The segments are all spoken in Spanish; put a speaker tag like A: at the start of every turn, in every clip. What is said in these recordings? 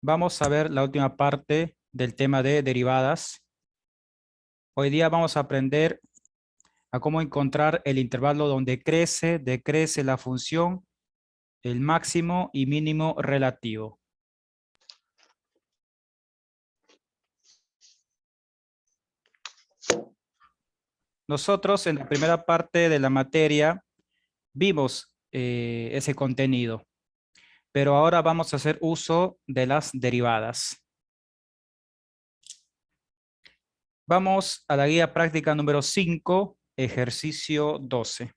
A: Vamos a ver la última parte del tema de derivadas. Hoy día vamos a aprender a cómo encontrar el intervalo donde crece, decrece la función, el máximo y mínimo relativo. Nosotros en la primera parte de la materia vimos ese contenido, pero ahora vamos a hacer uso de las derivadas. Vamos a la guía práctica número 5, ejercicio 12.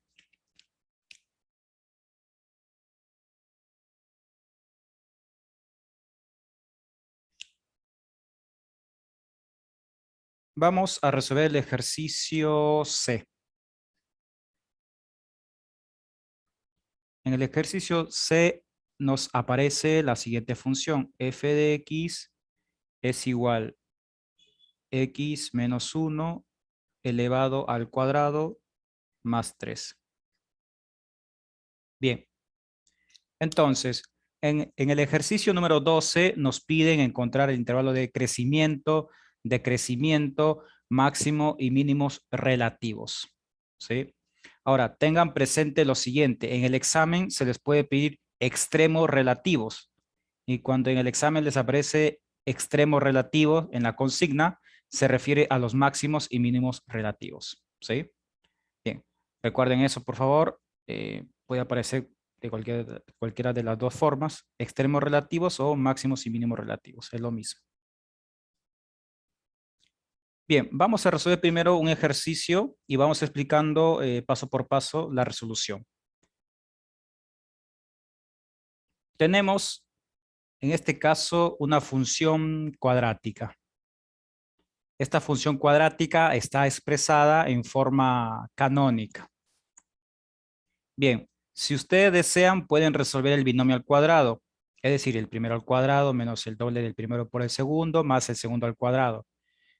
A: Vamos a resolver el ejercicio C. En el ejercicio C nos aparece la siguiente función. F de x es igual a x menos 1 elevado al cuadrado más 3. Bien, entonces, en el ejercicio número 12 nos piden encontrar el intervalo de crecimiento, decrecimiento, máximo y mínimos relativos. ¿Sí? Ahora, tengan presente lo siguiente. En el examen se les puede pedir extremos relativos. Y cuando en el examen les aparece extremos relativos en la consigna, se refiere a los máximos y mínimos relativos. ¿Sí? Bien, recuerden eso, por favor. Puede aparecer de cualquiera de las dos formas, extremos relativos o máximos y mínimos relativos, es lo mismo. Bien, vamos a resolver primero un ejercicio y vamos explicando paso por paso la resolución. Tenemos, en este caso, una función cuadrática. Esta función cuadrática está expresada en forma canónica. Bien, si ustedes desean, pueden resolver el binomio al cuadrado, es decir, el primero al cuadrado menos el doble del primero por el segundo más el segundo al cuadrado.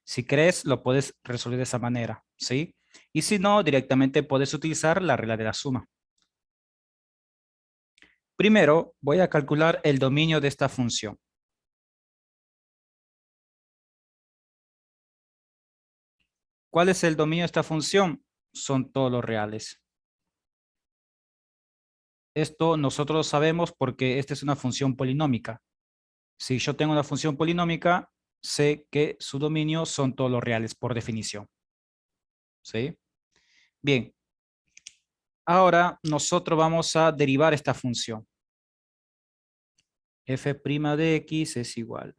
A: Si crees, lo puedes resolver de esa manera, ¿sí? Y si no, directamente puedes utilizar la regla de la suma. Primero, voy a calcular el dominio de esta función. ¿Cuál es el dominio de esta función? Son todos los reales. Esto nosotros lo sabemos porque esta es una función polinómica. Si yo tengo una función polinómica, sé que su dominio son todos los reales por definición. ¿Sí? Bien. Ahora nosotros vamos a derivar esta función. F' de x es igual.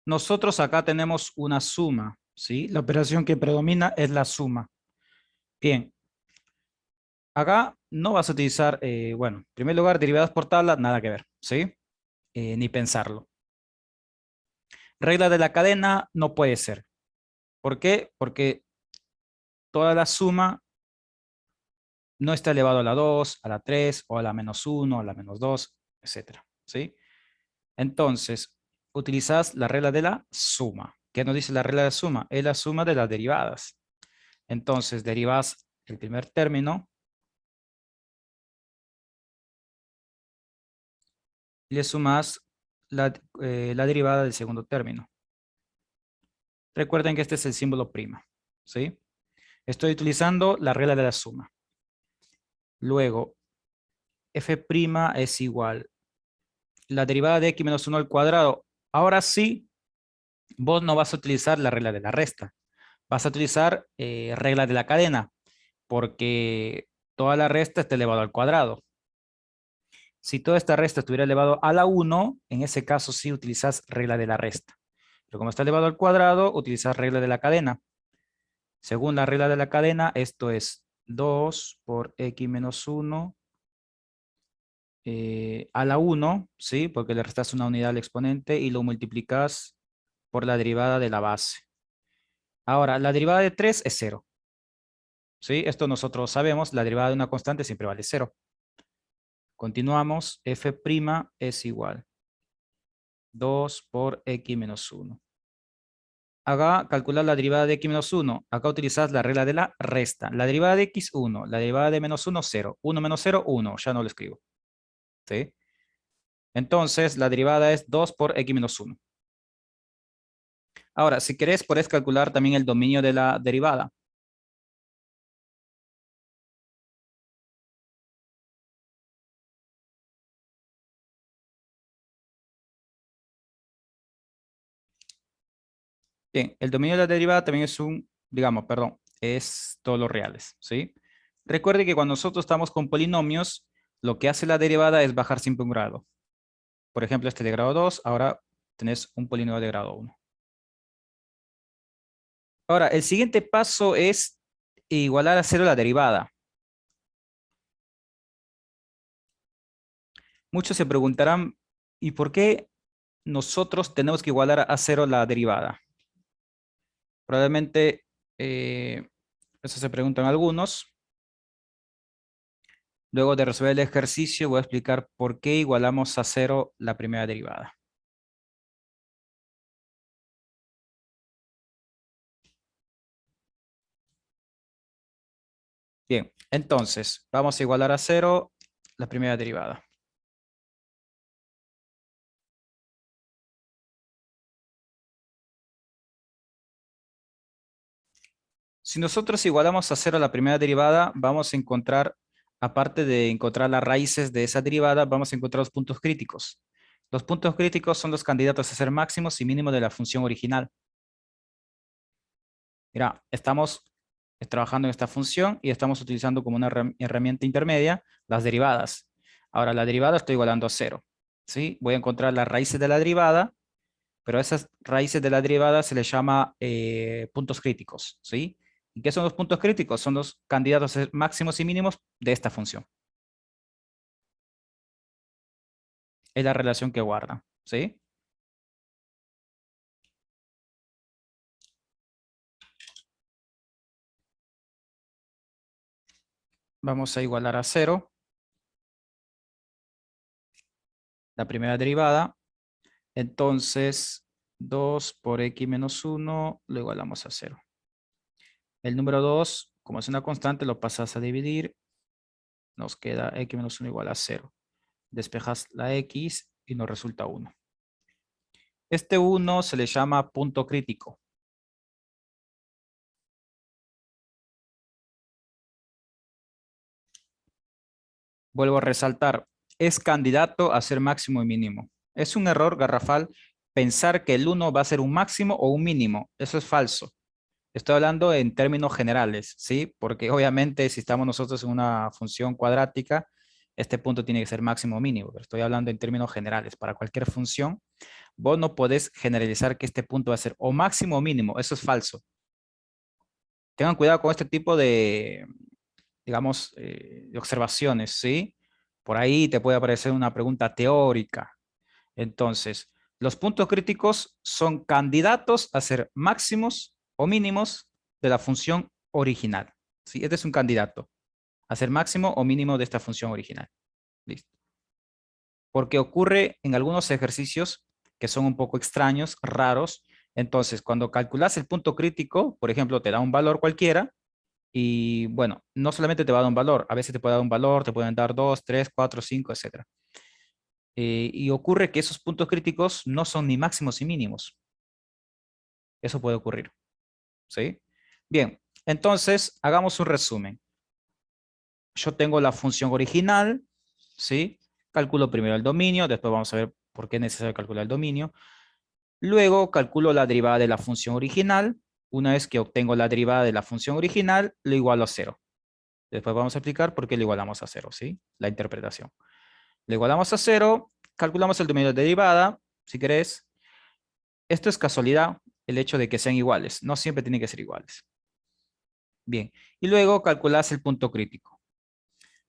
A: Nosotros acá tenemos una suma, ¿sí? La operación que predomina es la suma. Bien. Acá no vas a utilizar, bueno, en primer lugar, derivadas por tabla, nada que ver, ¿sí? Ni pensarlo. Regla de la cadena no puede ser. ¿Por qué? Porque toda la suma no está elevado a la 2, a la 3, o a la menos 1, a la menos 2, etcétera, ¿sí? Entonces, utilizas la regla de la suma. ¿Qué nos dice la regla de la suma? Es la suma de las derivadas. Entonces, derivas el primer término y le sumas la derivada del segundo término. Recuerden que este es el símbolo prima, ¿sí? Estoy utilizando la regla de la suma. Luego, f' es igual la derivada de x menos 1 al cuadrado. Ahora sí, vos no vas a utilizar la regla de la resta. Vas a utilizar regla de la cadena, porque toda la resta está elevado al cuadrado. Si toda esta resta estuviera elevado a la 1, en ese caso sí utilizas regla de la resta. Pero como está elevado al cuadrado, utilizas regla de la cadena. Según la regla de la cadena, esto es 2 por x menos 1 a la 1, ¿sí? Porque le restas una unidad al exponente y lo multiplicas por la derivada de la base. Ahora, la derivada de 3 es 0. ¿Sí? Esto nosotros sabemos, la derivada de una constante siempre vale 0. Continuamos, f' es igual 2 por x menos 1. Acá calcular la derivada de x menos 1. Acá utilizas la regla de la resta. La derivada de x, 1. La derivada de menos 1, 0. 1 menos 0, 1. Ya no lo escribo. ¿Sí? Entonces, la derivada es 2 por x menos 1. Ahora, si querés, podés calcular también el dominio de la derivada. Bien, el dominio de la derivada también es digamos, perdón, es todos los reales, ¿sí? Recuerde que cuando nosotros estamos con polinomios, lo que hace la derivada es bajar siempre un grado. Por ejemplo, este de grado 2, ahora tenés un polinomio de grado 1. Ahora, el siguiente paso es igualar a cero la derivada. Muchos se preguntarán, ¿y por qué nosotros tenemos que igualar a cero la derivada? Probablemente eso se preguntan algunos. Luego de resolver el ejercicio, voy a explicar por qué igualamos a cero la primera derivada. Bien, entonces, vamos a igualar a cero la primera derivada. Si nosotros igualamos a cero la primera derivada, vamos a encontrar, aparte de encontrar las raíces de esa derivada, vamos a encontrar los puntos críticos. Los puntos críticos son los candidatos a ser máximos y mínimos de la función original. Mira, estamos trabajando en esta función y estamos utilizando como una herramienta intermedia las derivadas. Ahora, la derivada estoy igualando a cero, ¿sí? Voy a encontrar las raíces de la derivada, pero a esas raíces de la derivada se les llama puntos críticos, ¿sí? ¿Y qué son los puntos críticos? Son los candidatos a ser máximos y mínimos de esta función. Es la relación que guardan, ¿sí? Vamos a igualar a cero la primera derivada. Entonces, 2 por x menos 1 lo igualamos a cero. El número 2, como es una constante, lo pasas a dividir. Nos queda x menos 1 igual a cero. Despejas la x y nos resulta 1. Este 1 se le llama punto crítico. Vuelvo a resaltar, es candidato a ser máximo y mínimo. Es un error garrafal pensar que el 1 va a ser un máximo o un mínimo. Eso es falso. Estoy hablando en términos generales, ¿sí? Porque obviamente si estamos nosotros en una función cuadrática, este punto tiene que ser máximo o mínimo, pero estoy hablando en términos generales. Para cualquier función, vos no podés generalizar que este punto va a ser o máximo o mínimo. Eso es falso. Tengan cuidado con este tipo de, digamos, de observaciones, ¿sí? Por ahí te puede aparecer una pregunta teórica. Entonces, los puntos críticos son candidatos a ser máximos o mínimos de la función original, ¿sí? Este es un candidato a ser máximo o mínimo de esta función original. Listo. Porque ocurre en algunos ejercicios que son un poco extraños, raros. Entonces, cuando calculas el punto crítico, por ejemplo, te da un valor cualquiera. Y bueno, no solamente te va a dar un valor, a veces te puede dar un valor, te pueden dar 2, 3, 4, 5, etcétera. Y ocurre que esos puntos críticos no son ni máximos ni mínimos. Eso puede ocurrir, ¿sí? Bien, entonces hagamos un resumen. Yo tengo la función original, ¿sí? Calculo primero el dominio, después vamos a ver por qué es necesario calcular el dominio. Luego calculo la derivada de la función original. Una vez que obtengo la derivada de la función original, lo igualo a cero. Después vamos a explicar por qué lo igualamos a cero, ¿sí? La interpretación. Lo igualamos a cero, calculamos el dominio de derivada, si querés. Esto es casualidad, el hecho de que sean iguales. No siempre tienen que ser iguales. Bien, y luego calculás el punto crítico.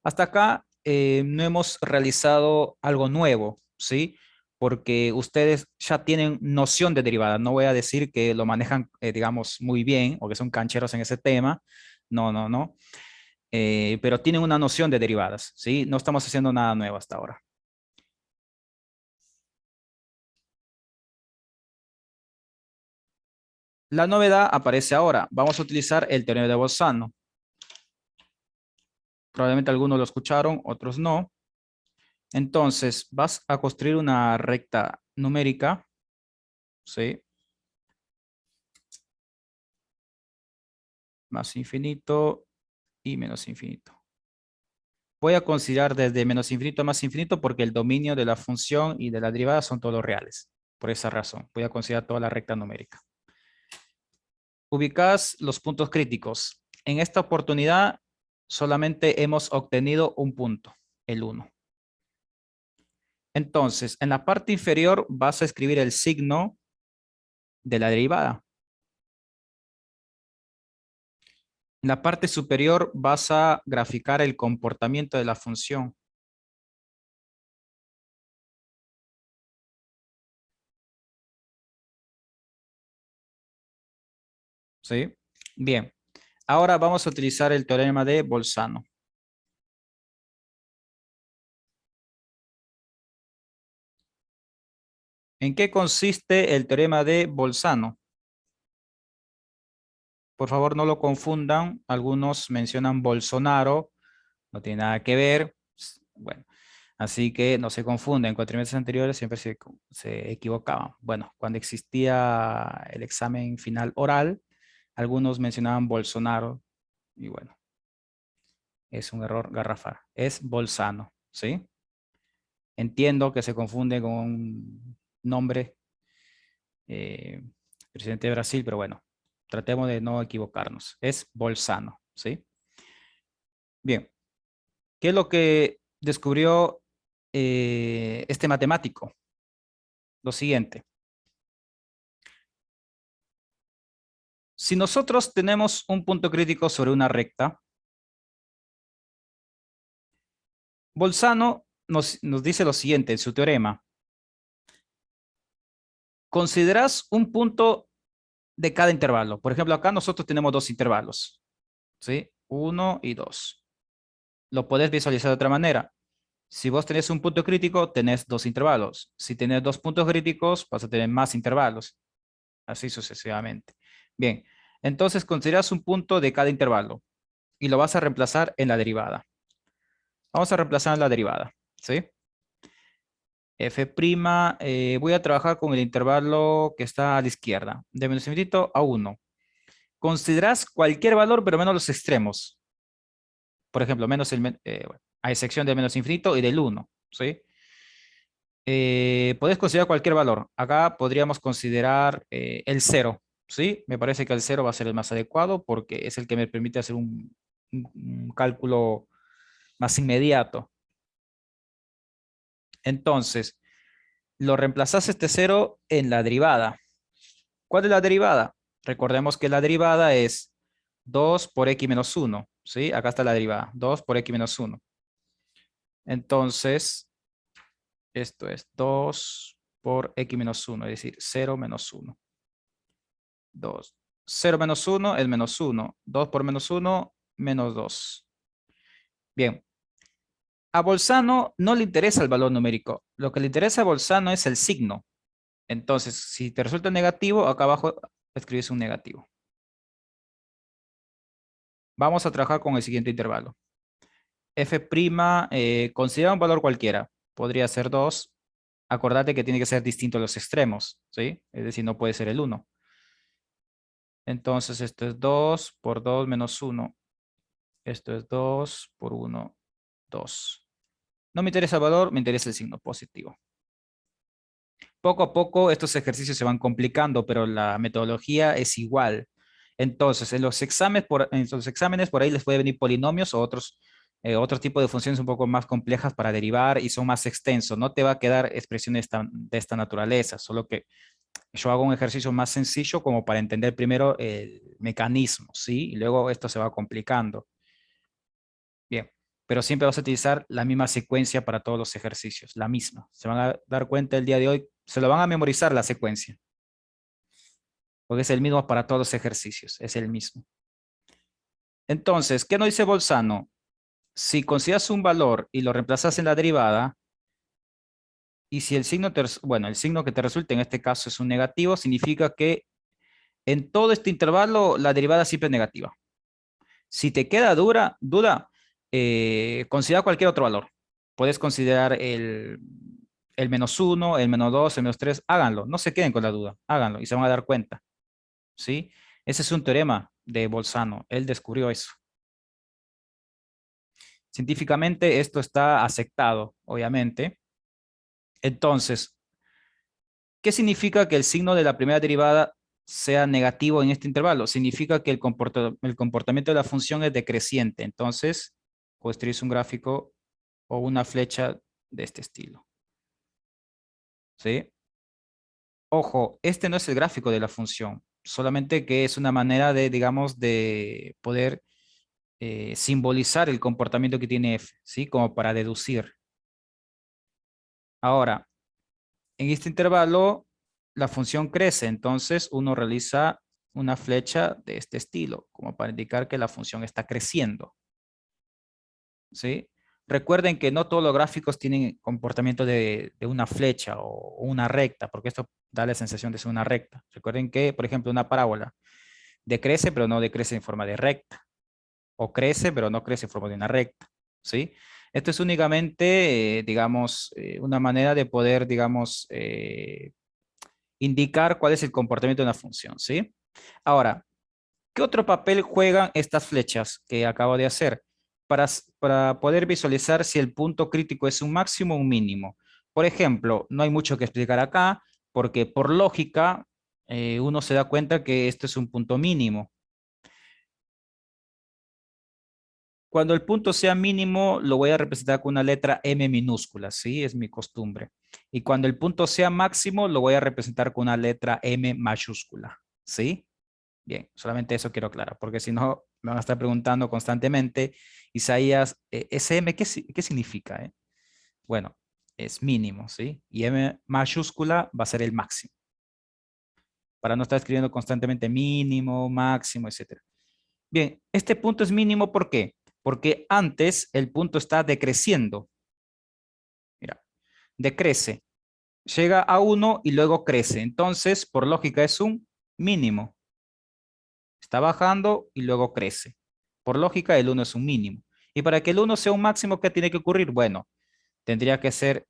A: Hasta acá no hemos realizado algo nuevo, ¿sí? Porque ustedes ya tienen noción de derivada. No voy a decir que lo manejan, digamos, muy bien o que son cancheros en ese tema. No, no, no. Pero tienen una noción de derivadas, ¿sí? No estamos haciendo nada nuevo hasta ahora. La novedad aparece ahora. Vamos a utilizar el teorema de Bolzano. Probablemente algunos lo escucharon, otros no. Entonces, vas a construir una recta numérica, ¿sí? Más infinito y menos infinito. Voy a considerar desde menos infinito a más infinito porque el dominio de la función y de la derivada son todos reales. Por esa razón, voy a considerar toda la recta numérica. Ubicás los puntos críticos. En esta oportunidad solamente hemos obtenido un punto, el 1. Entonces, en la parte inferior vas a escribir el signo de la derivada. En la parte superior vas a graficar el comportamiento de la función. ¿Sí? Bien. Ahora vamos a utilizar el teorema de Bolzano. ¿En qué consiste el teorema de Bolzano? Por favor, no lo confundan. Algunos mencionan Bolsonaro. No tiene nada que ver. Bueno, así que no se confunden. En cuatrimestres anteriores siempre se equivocaban. Bueno, cuando existía el examen final oral, algunos mencionaban Bolsonaro. Y bueno, es un error garrafal. Es Bolzano, ¿sí? Entiendo que se confunde con un nombre, eh, presidente de Brasil, pero bueno, tratemos de no equivocarnos. Es Bolzano, ¿sí? Bien, ¿qué es lo que descubrió este matemático? Lo siguiente. Si nosotros tenemos un punto crítico sobre una recta, Bolzano nos dice lo siguiente en su teorema. Consideras un punto de cada intervalo. Por ejemplo, acá nosotros tenemos dos intervalos, ¿sí? 1 y 2. Lo puedes visualizar de otra manera. Si vos tenés un punto crítico, tenés dos intervalos. Si tenés dos puntos críticos, vas a tener más intervalos. Así sucesivamente. Bien, entonces consideras un punto de cada intervalo y lo vas a reemplazar en la derivada. Vamos a reemplazar en la derivada, ¿sí? F', voy a trabajar con el intervalo que está a la izquierda, de menos infinito a 1. Consideras cualquier valor, pero menos los extremos. Por ejemplo, bueno, a excepción del menos infinito y del 1, ¿sí? Puedes considerar cualquier valor. Acá podríamos considerar el 0, ¿sí? Me parece que el 0 va a ser el más adecuado porque es el que me permite hacer un cálculo más inmediato. Entonces, lo reemplazas este 0 en la derivada. ¿Cuál es la derivada? Recordemos que la derivada es 2 por x menos 1, ¿sí? Acá está la derivada, 2 por x menos 1. Entonces, esto es 2 por x menos 1, es decir, 0 menos 1. 2. 0 menos 1 es menos 1. 2 por menos 1, menos 2. Bien. A Bolzano no le interesa el valor numérico. Lo que le interesa a Bolzano es el signo. Entonces, si te resulta negativo, acá abajo escribes un negativo. Vamos a trabajar con el siguiente intervalo. F', considera un valor cualquiera. Podría ser 2. Acordate que tiene que ser distinto a los extremos, ¿sí? Es decir, no puede ser el 1. Entonces, esto es 2 por 2 menos 1. Esto es 2 por 1, 2. No me interesa el valor, me interesa el signo positivo. Poco a poco estos ejercicios se van complicando, pero la metodología es igual. Entonces, en los exámenes por ahí les puede venir polinomios o otro tipo de funciones un poco más complejas para derivar y son más extensos. No te va a quedar expresiones de esta naturaleza, solo que yo hago un ejercicio más sencillo como para entender primero el mecanismo, ¿sí? Y luego esto se va complicando. Bien, pero siempre vas a utilizar la misma secuencia para todos los ejercicios, la misma. Se van a dar cuenta el día de hoy, se lo van a memorizar la secuencia, porque es el mismo para todos los ejercicios, es el mismo. Entonces, ¿qué nos dice Bolzano? Si consideras un valor y lo reemplazas en la derivada, y si el signo, bueno, el signo que te resulta en este caso es un negativo, significa que en todo este intervalo la derivada siempre es negativa. Si te queda duda, considera cualquier otro valor. Puedes considerar el -1, el -2, el -3. Háganlo, no se queden con la duda, háganlo y se van a dar cuenta, ¿sí? Ese es un teorema de Bolzano, él descubrió eso. Científicamente esto está aceptado, obviamente. Entonces, ¿qué significa que el signo de la primera derivada sea negativo en este intervalo? Significa que el comportamiento de la función es decreciente. Entonces, construís un gráfico o una flecha de este estilo, ¿sí? Ojo, este no es el gráfico de la función, solamente que es una manera de, digamos, de poder simbolizar el comportamiento que tiene f, ¿sí? Como para deducir. Ahora, en este intervalo, la función crece, entonces uno realiza una flecha de este estilo, como para indicar que la función está creciendo, ¿sí? Recuerden que no todos los gráficos tienen comportamiento de una flecha o una recta, porque esto da la sensación de ser una recta. Recuerden que, por ejemplo, una parábola decrece, pero no decrece en forma de recta, o crece, pero no crece en forma de una recta, ¿sí? Esto es únicamente, digamos, una manera de poder, digamos, indicar cuál es el comportamiento de una función, ¿sí? Ahora, ¿qué otro papel juegan estas flechas que acabo de hacer? Para poder visualizar si el punto crítico es un máximo o un mínimo. Por ejemplo, no hay mucho que explicar acá, porque por lógica, uno se da cuenta que esto es un punto mínimo. Cuando el punto sea mínimo, lo voy a representar con una letra M minúscula, ¿sí? Es mi costumbre. Y cuando el punto sea máximo, lo voy a representar con una letra M mayúscula, ¿sí? Bien, solamente eso quiero aclarar, porque si no, me van a estar preguntando constantemente, Isaías, SM, ¿qué significa? Bueno, es mínimo, ¿sí? Y M mayúscula va a ser el máximo, para no estar escribiendo constantemente mínimo, máximo, etcétera. Bien, este punto es mínimo, ¿por qué? Porque antes el punto está decreciendo. Mira, decrece, llega a 1 y luego crece. Entonces, por lógica, es un mínimo. Está bajando y luego crece. Por lógica, el 1 es un mínimo. Y para que el 1 sea un máximo, ¿qué tiene que ocurrir? Bueno, tendría que ser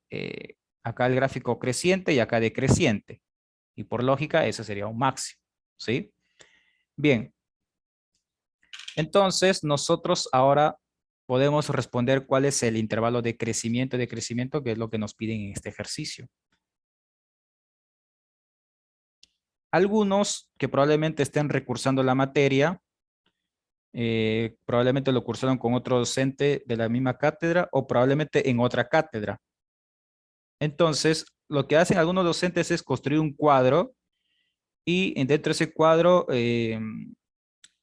A: acá el gráfico creciente y acá decreciente. Y por lógica, eso sería un máximo. ¿Sí? Bien, entonces nosotros ahora podemos responder cuál es el intervalo de crecimiento y decrecimiento, que es lo que nos piden en este ejercicio. Algunos que probablemente estén recursando la materia, probablemente lo cursaron con otro docente de la misma cátedra o probablemente en otra cátedra. Entonces, lo que hacen algunos docentes es construir un cuadro y dentro de ese cuadro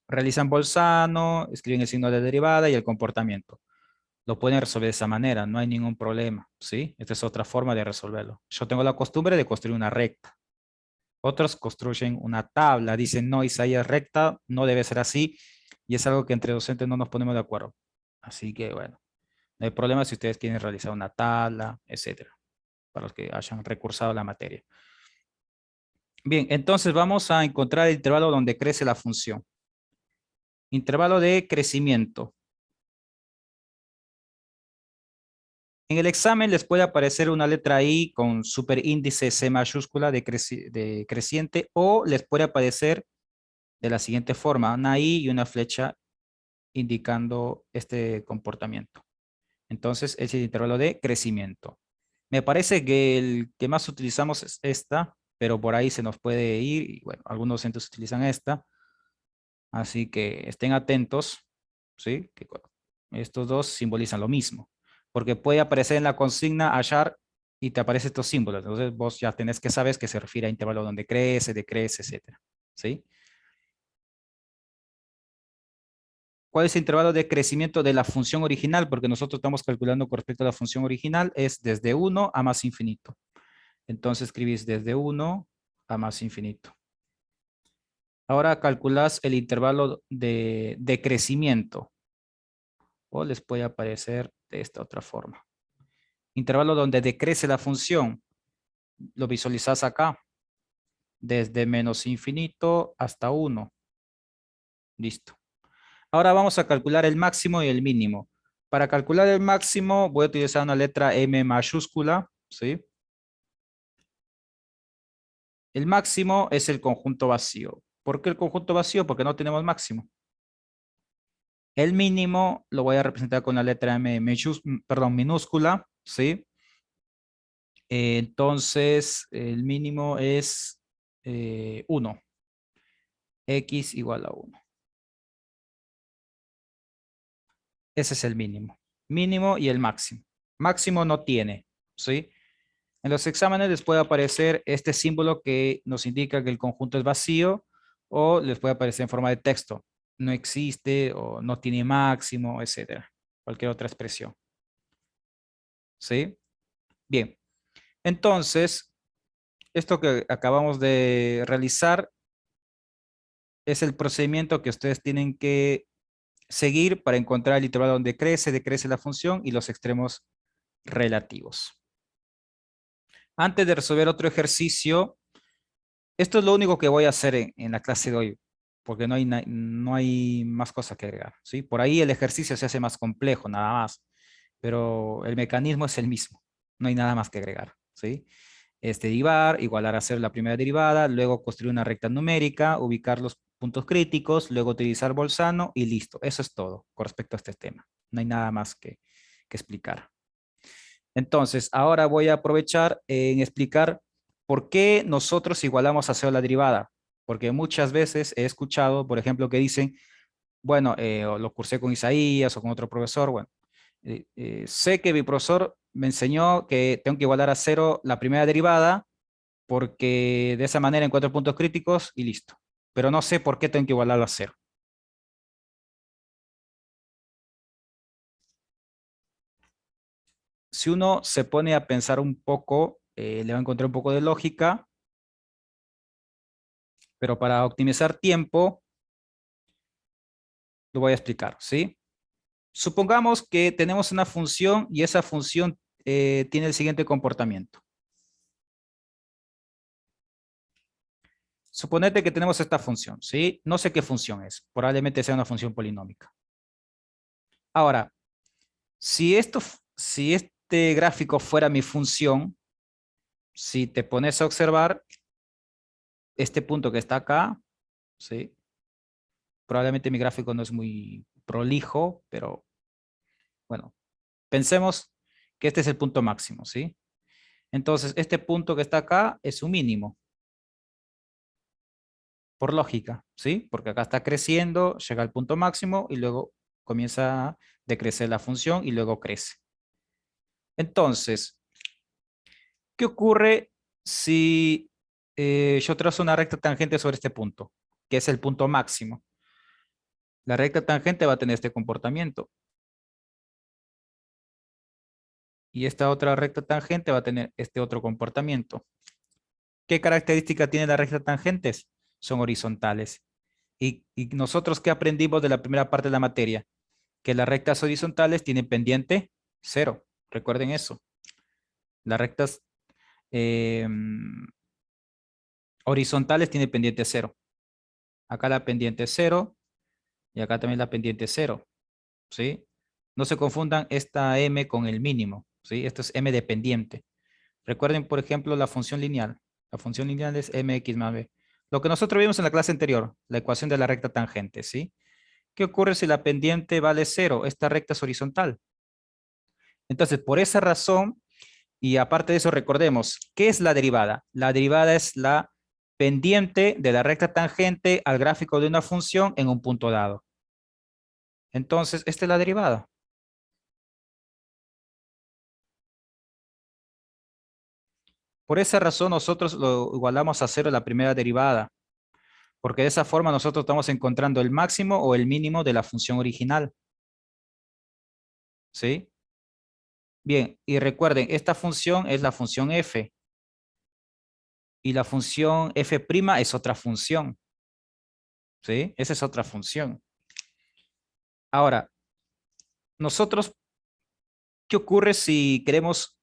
A: realizan Bolzano, escriben el signo de derivada y el comportamiento. Lo pueden resolver de esa manera, no hay ningún problema, ¿sí? Esta es otra forma de resolverlo. Yo tengo la costumbre de construir una recta. Otros construyen una tabla, dicen, no, Isaías, recta, no debe ser así, y es algo que entre docentes no nos ponemos de acuerdo. Así que, bueno, no hay problema si ustedes quieren realizar una tabla, etcétera, para los que hayan recursado la materia. Bien, entonces vamos a encontrar el intervalo donde crece la función. Intervalo de crecimiento. En el examen les puede aparecer una letra I con superíndice C mayúscula de creciente o les puede aparecer de la siguiente forma, una I y una flecha indicando este comportamiento. Entonces, es el intervalo de crecimiento. Me parece que el que más utilizamos es esta, pero por ahí se nos puede ir y bueno, algunos docentes utilizan esta, así que estén atentos, ¿sí? Que estos dos simbolizan lo mismo, porque puede aparecer en la consigna hallar y te aparecen estos símbolos, entonces vos ya tenés que saber que se refiere a intervalo donde crece, decrece, etcétera, ¿sí? ¿Cuál es el intervalo de crecimiento de la función original? Porque nosotros estamos calculando con respecto a la función original, es desde 1 a más infinito. Entonces escribís desde 1 a más infinito. Ahora calculás el intervalo de crecimiento. O les puede aparecer de esta otra forma. Intervalo donde decrece la función. Lo visualizás acá. Desde menos infinito hasta 1. Listo. Ahora vamos a calcular el máximo y el mínimo. Para calcular el máximo voy a utilizar una letra M mayúscula, ¿sí? El máximo es el conjunto vacío. ¿Por qué el conjunto vacío? Porque no tenemos máximo. El mínimo lo voy a representar con la letra M perdón, minúscula, ¿sí? Entonces, el mínimo es 1. X igual a 1. Ese es el mínimo. Mínimo y el máximo. Máximo no tiene, ¿sí? En los exámenes les puede aparecer este símbolo que nos indica que el conjunto es vacío o les puede aparecer en forma de texto. No existe o no tiene máximo, etcétera. Cualquier otra expresión. ¿Sí? Bien. Entonces, esto que acabamos de realizar es el procedimiento que ustedes tienen que seguir para encontrar el intervalo donde crece, decrece la función y los extremos relativos. Antes de resolver otro ejercicio, esto es lo único que voy a hacer en la clase de hoy, porque no hay más cosas que agregar, ¿sí? Por ahí el ejercicio se hace más complejo, nada más, pero el mecanismo es el mismo, no hay nada más que agregar, ¿sí? Es derivar, igualar a cero la primera derivada, luego construir una recta numérica, ubicar los puntos críticos, luego utilizar Bolzano y listo. Eso es todo con respecto a este tema. No hay nada más que explicar. Entonces, ahora voy a aprovechar en explicar por qué nosotros igualamos a cero la derivada. Porque muchas veces he escuchado, por ejemplo, que dicen, bueno, o lo cursé con Isaías o con otro profesor, bueno, sé que mi profesor me enseñó que tengo que igualar a cero la primera derivada porque de esa manera encuentro puntos críticos y listo. Pero no sé por qué tengo que igualarlo a cero. Si uno se pone a pensar un poco, le va a encontrar un poco de lógica, pero para optimizar tiempo, lo voy a explicar, ¿sí? Supongamos que tenemos una función y esa función tiene el siguiente comportamiento. Suponete que tenemos esta función, ¿sí? No sé qué función es, probablemente sea una función polinómica. Ahora, si este gráfico fuera mi función, si te pones a observar este punto que está acá, ¿sí? Probablemente mi gráfico no es muy prolijo, pero bueno, pensemos que este es el punto máximo, ¿sí? Entonces, este punto que está acá es un mínimo, por lógica, ¿sí? Porque acá está creciendo, llega al punto máximo y luego comienza a decrecer la función y luego crece. Entonces, ¿qué ocurre si yo trazo una recta tangente sobre este punto, que es el punto máximo? La recta tangente va a tener este comportamiento. Y esta otra recta tangente va a tener este otro comportamiento. ¿Qué característica tiene las rectas tangentes? Son horizontales. ¿Y nosotros qué aprendimos de la primera parte de la materia? Que las rectas horizontales tienen pendiente cero. Recuerden eso. Las rectas eh, horizontales tienen pendiente cero. Acá la pendiente cero y acá también la pendiente cero. ¿Sí? No se confundan esta m con el mínimo. ¿Sí? Esto es m dependiente. Recuerden, por ejemplo, la función lineal. La función lineal es mx más b. Lo que nosotros vimos en la clase anterior, la ecuación de la recta tangente, ¿sí? ¿Qué ocurre si la pendiente vale cero? Esta recta es horizontal. Entonces, por esa razón, y aparte de eso, recordemos, ¿qué es la derivada? La derivada es la pendiente de la recta tangente al gráfico de una función en un punto dado. Entonces, esta es la derivada. Por esa razón, nosotros lo igualamos a cero la primera derivada, porque de esa forma nosotros estamos encontrando el máximo o el mínimo de la función original. ¿Sí? Bien, y recuerden, esta función es la función f, y la función f' es otra función. ¿Sí? Esa es otra función. Ahora, nosotros, ¿qué ocurre si queremos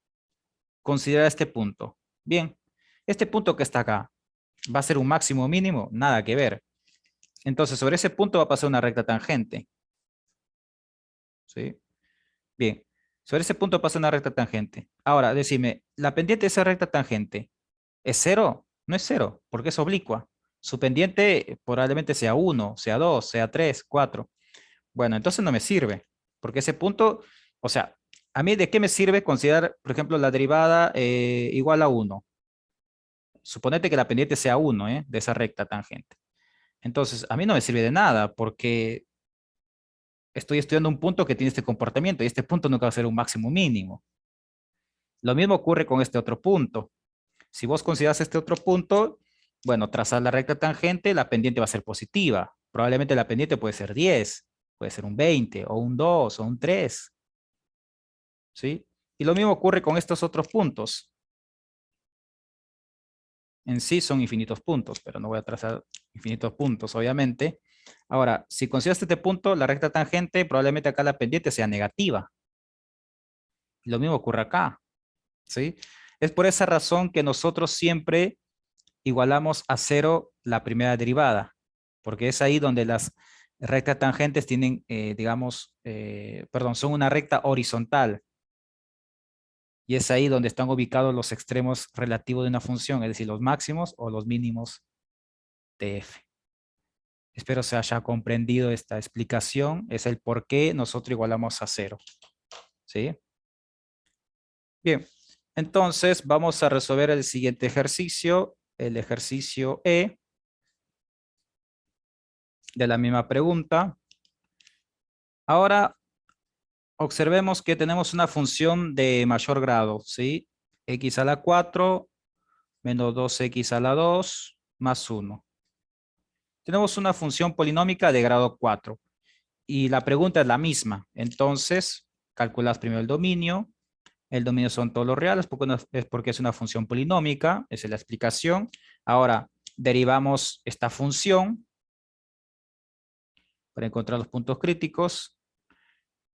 A: considerar este punto? Bien, este punto que está acá, ¿va a ser un máximo o mínimo? Nada que ver. Entonces, sobre ese punto va a pasar una recta tangente. ¿Sí? Bien, sobre ese punto pasa una recta tangente. Ahora, decime, ¿la pendiente de esa recta tangente es cero? No es cero, porque es oblicua. Su pendiente probablemente sea 1, sea 2, sea 3, 4. Bueno, entonces no me sirve, porque ese punto, o sea, ¿a mí de qué me sirve considerar, por ejemplo, la derivada igual a 1? Suponete que la pendiente sea 1, de esa recta tangente. Entonces, a mí no me sirve de nada, porque estoy estudiando un punto que tiene este comportamiento y este punto nunca va a ser un máximo mínimo. Lo mismo ocurre con este otro punto. Si vos consideras este otro punto, bueno, trazar la recta tangente, la pendiente va a ser positiva. Probablemente la pendiente puede ser 10, puede ser un 20, o un 2, o un 3, ¿sí? Y lo mismo ocurre con estos otros puntos. En sí son infinitos puntos, pero no voy a trazar infinitos puntos, obviamente. Ahora, si consideras este punto, la recta tangente, probablemente acá la pendiente sea negativa. Lo mismo ocurre acá, ¿sí? Es por esa razón que nosotros siempre igualamos a cero la primera derivada, porque es ahí donde las rectas tangentes tienen, digamos, perdón, son una recta horizontal, y es ahí donde están ubicados los extremos relativos de una función, es decir, los máximos o los mínimos de f. Espero se haya comprendido esta explicación, es el por qué nosotros igualamos a cero, ¿sí? Bien, entonces vamos a resolver el siguiente ejercicio, el ejercicio E, de la misma pregunta. Ahora observemos que tenemos una función de mayor grado, ¿sí? X a la 4 menos 2x a la 2 más 1. Tenemos una función polinómica de grado 4 y la pregunta es la misma. Entonces, calculas primero el dominio. El dominio son todos los reales es porque es una función polinómica, esa es la explicación. Ahora, derivamos esta función para encontrar los puntos críticos.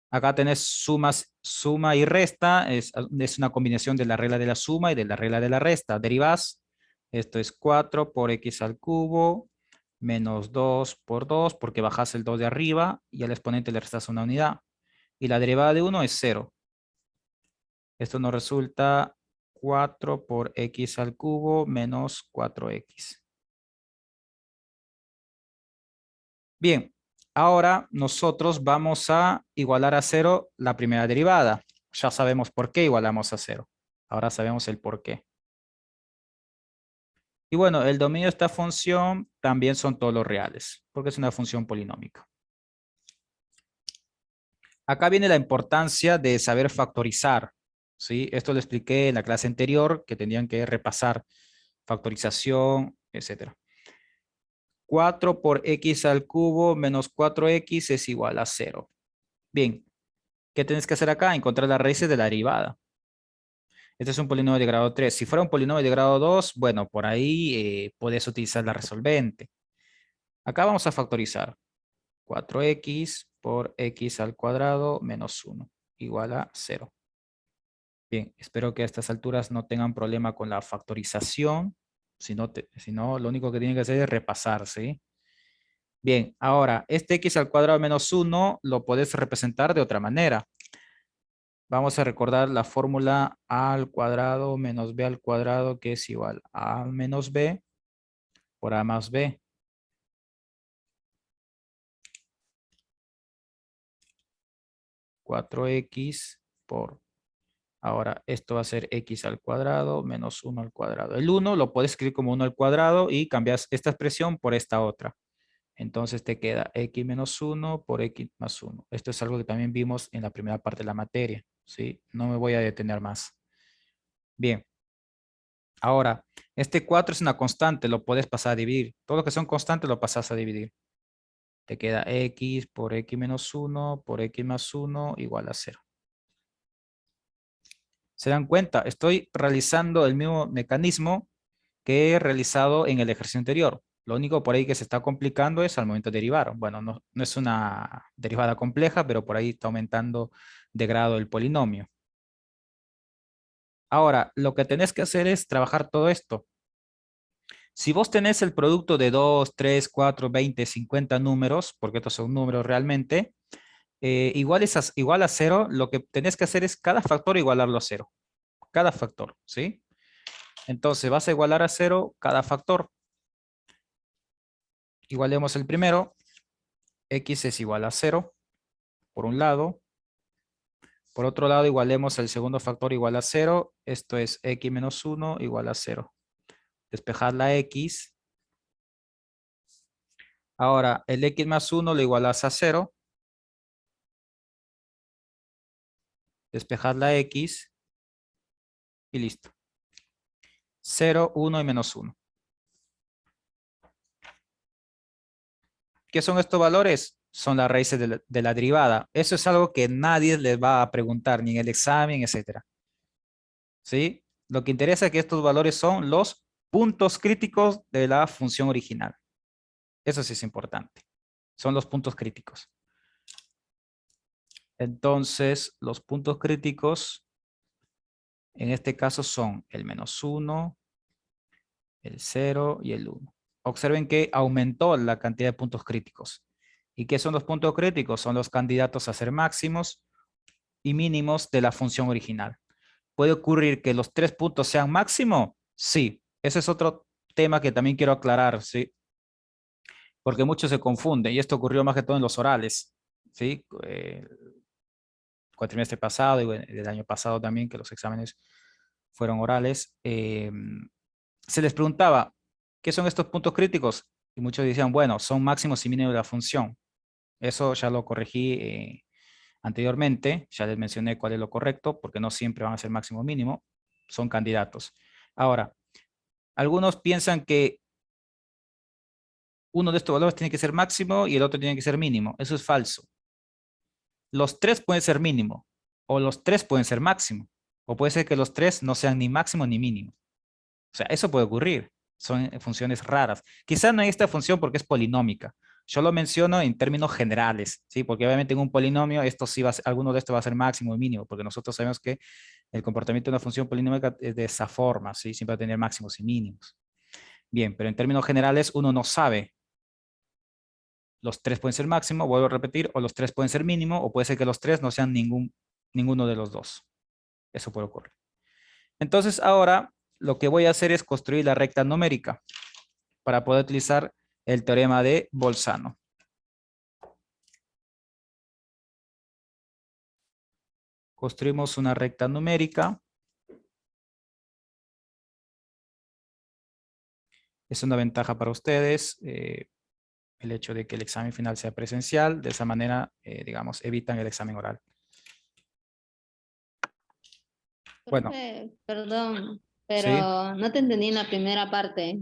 A: Acá tenés suma y resta, es una combinación de la regla de la suma y de la regla de la resta. Derivás, esto es 4 por x al cubo, menos 2 por 2, porque bajás el 2 de arriba y al exponente le restas una unidad. Y la derivada de 1 es 0. Esto nos resulta 4 por x al cubo menos 4x. Bien, ahora nosotros vamos a igualar a 0 la primera derivada. Ya sabemos por qué igualamos a 0. Ahora sabemos el por qué. Y bueno, el dominio de esta función también son todos los reales, porque es una función polinómica. Acá viene la importancia de saber factorizar, ¿sí? Esto lo expliqué en la clase anterior, que tenían que repasar factorización, etcétera. 4 por x al cubo menos 4x es igual a 0. Bien, ¿qué tienes que hacer acá? Encontrar las raíces de la derivada. Este es un polinomio de grado 3. Si fuera un polinomio de grado 2, bueno, por ahí puedes utilizar la resolvente. Acá vamos a factorizar. 4x por x al cuadrado menos 1 igual a 0. Bien, espero que a estas alturas no tengan problema con la factorización. Si no, lo único que tienen que hacer es repasar, ¿sí? Bien, ahora, este x al cuadrado menos 1 lo puedes representar de otra manera. Vamos a recordar la fórmula a al cuadrado menos b al cuadrado, que es igual a menos b por a más b. Cuatro x por... Ahora, esto va a ser x al cuadrado menos 1 al cuadrado. El 1 lo puedes escribir como 1 al cuadrado y cambias esta expresión por esta otra. Entonces te queda x menos 1 por x más 1. Esto es algo que también vimos en la primera parte de la materia, ¿sí? No me voy a detener más. Bien. Ahora, este 4 es una constante, lo puedes pasar a dividir. Todo lo que son constantes lo pasas a dividir. Te queda x por x menos 1 por x más 1 igual a 0. ¿Se dan cuenta? Estoy realizando el mismo mecanismo que he realizado en el ejercicio anterior. Lo único por ahí que se está complicando es al momento de derivar. Bueno, no es una derivada compleja, pero por ahí está aumentando de grado el polinomio. Ahora, lo que tenés que hacer es trabajar todo esto. Si vos tenés el producto de 2, 3, 4, 20, 50 números, porque estos son números realmente, igual a 0, lo que tenés que hacer es cada factor igualarlo a 0. Cada factor, ¿sí? Entonces vas a igualar a 0 cada factor. Igualemos el primero. X es igual a 0, por un lado. Por otro lado, igualemos el segundo factor igual a 0. Esto es x menos 1 igual a 0. Despejar la x. Ahora, el x más 1 lo igualas a 0. Despejar la x. Y listo. 0, 1 y menos 1. ¿Qué son estos valores? Son las raíces de la derivada. Eso es algo que nadie les va a preguntar, ni en el examen, etcétera. ¿Sí? Lo que interesa es que estos valores son los puntos críticos de la función original. Eso sí es importante. Son los puntos críticos. Entonces, los puntos críticos, en este caso, son el menos 1, el 0 y el 1. Observen que aumentó la cantidad de puntos críticos. ¿Y qué son los puntos críticos? Son los candidatos a ser máximos y mínimos de la función original. ¿Puede ocurrir que los 3 puntos sean máximo? Sí. Ese es otro tema que también quiero aclarar, ¿sí? Porque muchos se confunden y esto ocurrió más que todo en los orales, ¿sí? Cuatrimestre pasado y bueno, el año pasado también, que los exámenes fueron orales. Se les preguntaba, ¿qué son estos puntos críticos? Y muchos decían, bueno, son máximos y mínimos de la función. Eso ya lo corregí anteriormente, ya les mencioné cuál es lo correcto, porque no siempre van a ser máximo o mínimo, son candidatos. Ahora, algunos piensan que uno de estos valores tiene que ser máximo y el otro tiene que ser mínimo. Eso es falso. Los 3 pueden ser mínimo, o los 3 pueden ser máximo, o puede ser que los 3 no sean ni máximo ni mínimo. O sea, eso puede ocurrir. Son funciones raras. Quizá no en esta función porque es polinómica. Yo lo menciono en términos generales, ¿sí? Porque obviamente en un polinomio esto sí va a ser, alguno de estos va a ser máximo o mínimo, porque nosotros sabemos que el comportamiento de una función polinómica es de esa forma, ¿sí? Siempre va a tener máximos y mínimos. Bien, pero en términos generales uno no sabe. Los 3 pueden ser máximo, vuelvo a repetir, o los 3 pueden ser mínimo, o puede ser que los 3 no sean ninguno de los dos. Eso puede ocurrir. Entonces ahora lo que voy a hacer es construir la recta numérica para poder utilizar el teorema de Bolzano. Construimos una recta numérica. Es una ventaja para ustedes el hecho de que el examen final sea presencial. De esa manera, digamos, evitan el examen oral. Bueno,
B: Perdón,
A: sí.
B: pero no te entendí en la primera parte,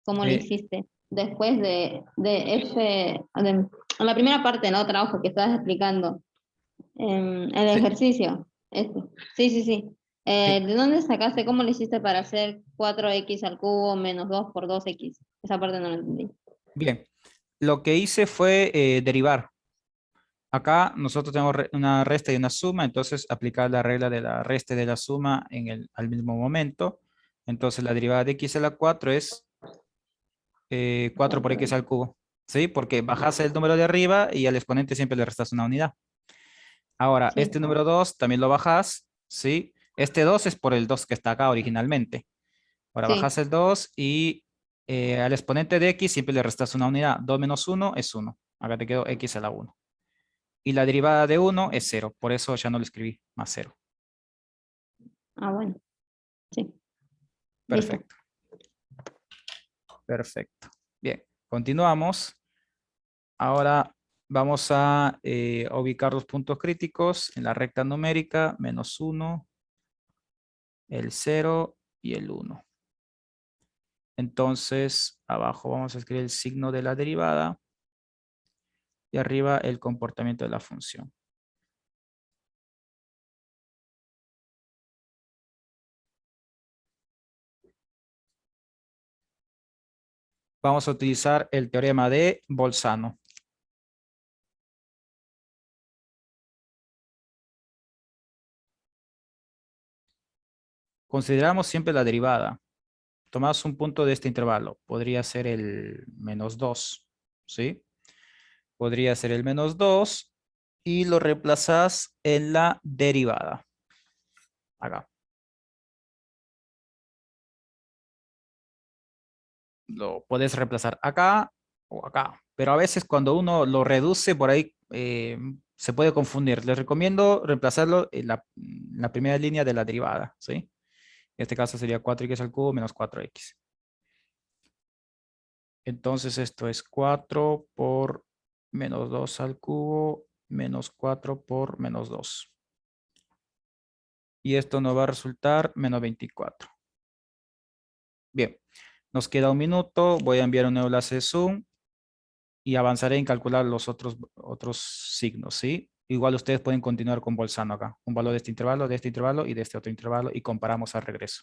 B: cómo lo
A: Eh,
B: hiciste. Después de en la primera parte, ¿no? Trabajo que estabas explicando, el
A: sí,
B: ejercicio. Este. Sí, sí, sí.
A: sí.
B: ¿De dónde sacaste, cómo lo hiciste para hacer 4x al cubo menos 2 por 2x? Esa parte no la entendí.
A: Bien. Lo que hice fue derivar. Acá nosotros tenemos una resta y una suma, entonces aplicar la regla de la resta y de la suma al mismo momento. Entonces la derivada de x a la 4 es 4 por x
B: 4x.
A: al cubo. ¿Sí? Porque bajas el número de arriba y al exponente siempre le restas una unidad. Ahora,
B: Sí,
A: este número 2 también lo bajas, ¿sí? Este 2 es por el 2 que está acá originalmente. Ahora
B: sí.
A: bajas el 2 y al exponente de x siempre le restas una unidad. 2 menos 1 es 1. Acá te quedó x a la 1. Y la derivada de 1 es 0. Por eso ya no lo escribí más 0.
B: Ah, bueno. Sí. Listo.
A: Perfecto. Perfecto. Bien, continuamos. Ahora vamos a ubicar los puntos críticos en la recta numérica, menos 1, el 0 y el 1. Entonces, abajo vamos a escribir el signo de la derivada y arriba el comportamiento de la función. Vamos a utilizar el teorema de Bolzano. Consideramos siempre la derivada. Tomamos un punto de este intervalo. Podría ser el menos 2, ¿sí? podría ser el menos 2 y lo reemplazas en la derivada. Acá. Lo puedes reemplazar acá o acá. Pero a veces cuando uno lo reduce por ahí se puede confundir. Les recomiendo reemplazarlo en la primera línea de la derivada, ¿sí? En este caso sería 4x al cubo menos 4x. Entonces esto es 4 por menos 2 al cubo menos 4 por menos 2. Y esto nos va a resultar menos 24. Bien, nos queda un minuto. Voy a enviar un nuevo enlace de Zoom y avanzaré en calcular los otros signos, ¿sí? Igual ustedes pueden continuar con Bolzano acá. Un valor de este intervalo y de este otro intervalo y comparamos al regreso.